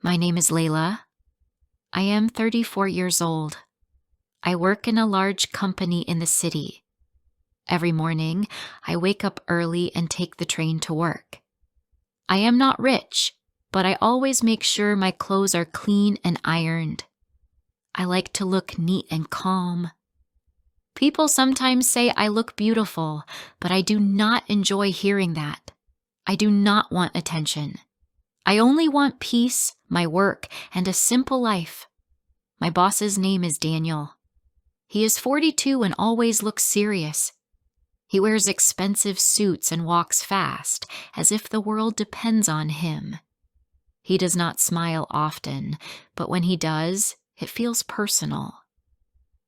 My name is Layla. I am 34 years old. I work in a large company in the city. Every morning, I wake up early and take the train to work. I am not rich, but I always make sure my clothes are clean and ironed. I like to look neat and calm. People sometimes say I look beautiful, but I do not enjoy hearing that. I do not want attention. I only want peace, my work, and a simple life. My boss's name is Daniel. He is 42 and always looks serious. He wears expensive suits and walks fast, as if the world depends on him. He does not smile often, but when he does, it feels personal.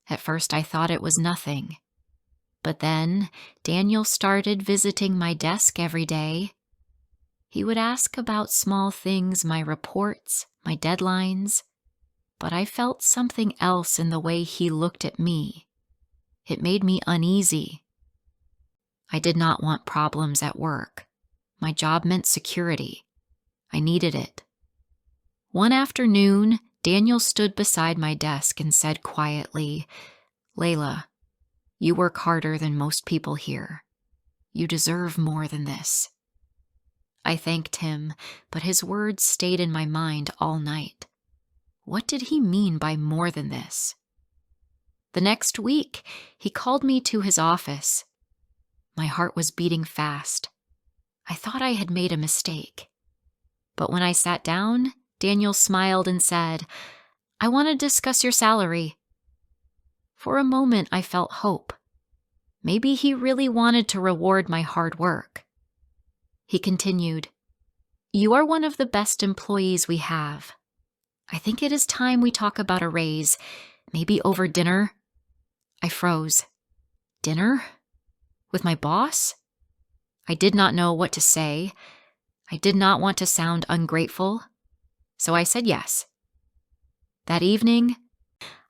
At first I thought it was nothing. But then Daniel started visiting my desk every day. He would ask about small things, my reports, my deadlines, but I felt something else in the way he looked at me. It made me uneasy. I did not want problems at work. My job meant security. I needed it. One afternoon, Daniel stood beside my desk and said quietly, "Layla, you work harder than most people here. You deserve more than this." I thanked him, but his words stayed in my mind all night. What did he mean by more than this? The next week, he called me to his office. My heart was beating fast. I thought I had made a mistake. But when I sat down, Daniel smiled and said, "I want to discuss your salary." For a moment, I felt hope. Maybe he really wanted to reward my hard work. He continued, "You are one of the best employees we have. I think it is time we talk about a raise, maybe over dinner." I froze. Dinner? With my boss? I did not know what to say. I did not want to sound ungrateful, so I said yes. That evening,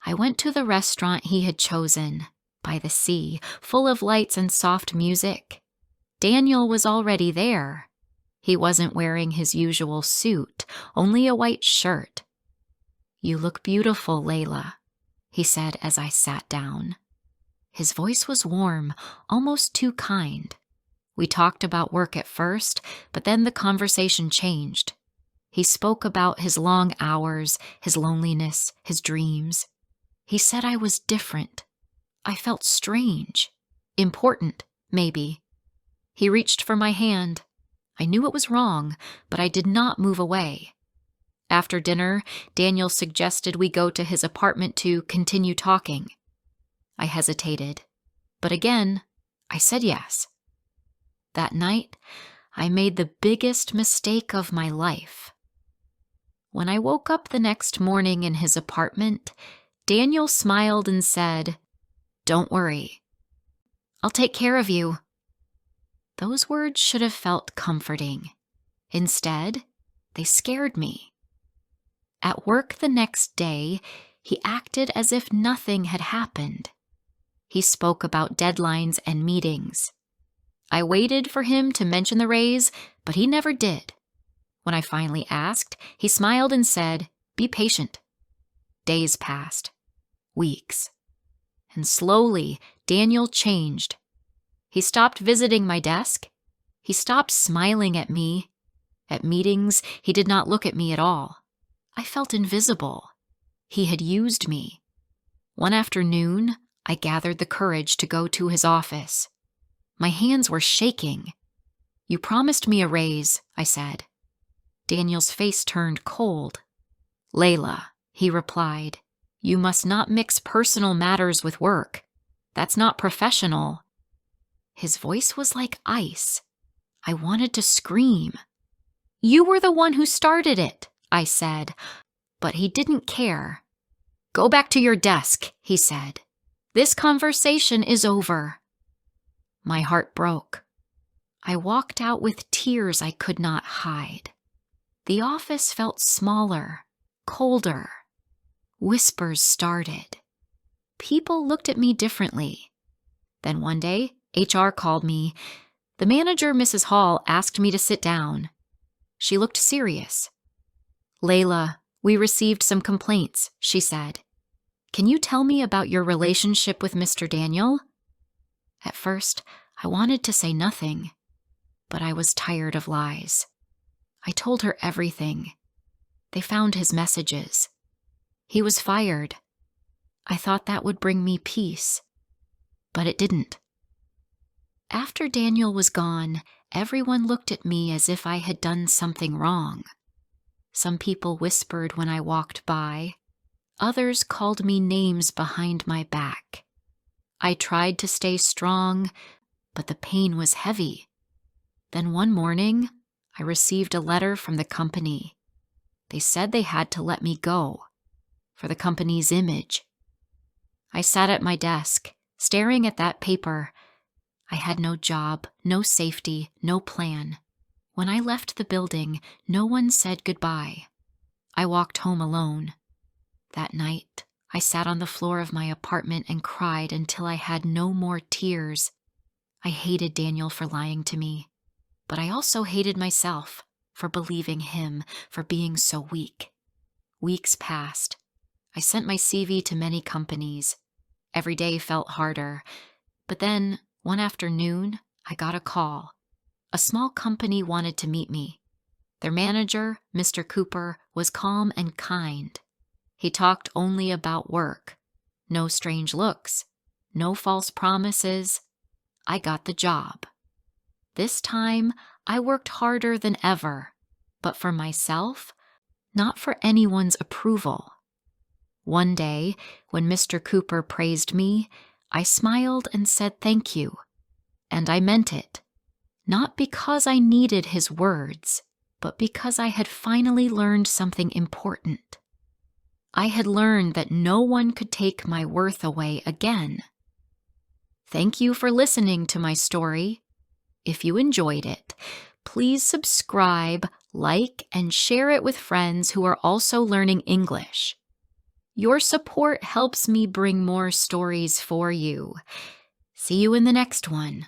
I went to the restaurant he had chosen, by the sea, full of lights and soft music. Daniel was already there. He wasn't wearing his usual suit, only a white shirt. "You look beautiful, Layla," he said as I sat down. His voice was warm, almost too kind. We talked about work at first, but then the conversation changed. He spoke about his long hours, his loneliness, his dreams. He said I was different. I felt strange, important, maybe. He reached for my hand. I knew it was wrong, but I did not move away. After dinner, Daniel suggested we go to his apartment to continue talking. I hesitated, but again, I said yes. That night, I made the biggest mistake of my life. When I woke up the next morning in his apartment, Daniel smiled and said, "Don't worry. I'll take care of you." Those words should have felt comforting. Instead, they scared me. At work the next day, he acted as if nothing had happened. He spoke about deadlines and meetings. I waited for him to mention the raise, but he never did. When I finally asked, he smiled and said, "Be patient." Days passed, weeks, and slowly Daniel changed. He stopped visiting my desk. He stopped smiling at me. At meetings, he did not look at me at all. I felt invisible. He had used me. One afternoon, I gathered the courage to go to his office. My hands were shaking. "You promised me a raise," I said. Daniel's face turned cold. "Layla," he replied, "you must not mix personal matters with work. That's not professional." His voice was like ice. I wanted to scream. "You were the one who started it," I said, but he didn't care. "Go back to your desk," he said. "This conversation is over." My heart broke. I walked out with tears I could not hide. The office felt smaller, colder. Whispers started. People looked at me differently. Then one day, HR called me. The manager, Mrs. Hall, asked me to sit down. She looked serious. Layla, we received some complaints, she said. Can you tell me about your relationship with Mr. Daniel? At first, I wanted to say nothing, but I was tired of lies. I told her everything. They found his messages. He was fired. I thought that would bring me peace, but it didn't. After Daniel was gone, everyone looked at me as if I had done something wrong. Some people whispered when I walked by. Others called me names behind my back. I tried to stay strong, but the pain was heavy. Then one morning, I received a letter from the company. They said they had to let me go for the company's image. I sat at my desk, staring at that paper. I had no job, no safety, no plan. When I left the building, no one said goodbye. I walked home alone. That night, I sat on the floor of my apartment and cried until I had no more tears. I hated Daniel for lying to me, but I also hated myself for believing him, for being so weak. Weeks passed. I sent my CV to many companies. Every day felt harder. But then, one afternoon, I got a call. A small company wanted to meet me. Their manager, Mr. Cooper, was calm and kind. He talked only about work. No strange looks. No false promises. I got the job. This time, I worked harder than ever, but for myself, not for anyone's approval. One day, when Mr. Cooper praised me, I smiled and said thank you. And I meant it. Not because I needed his words, but because I had finally learned something important. I had learned that no one could take my worth away again. Thank you for listening to my story. If you enjoyed it, please subscribe, like, and share it with friends who are also learning English. Your support helps me bring more stories for you. See you in the next one.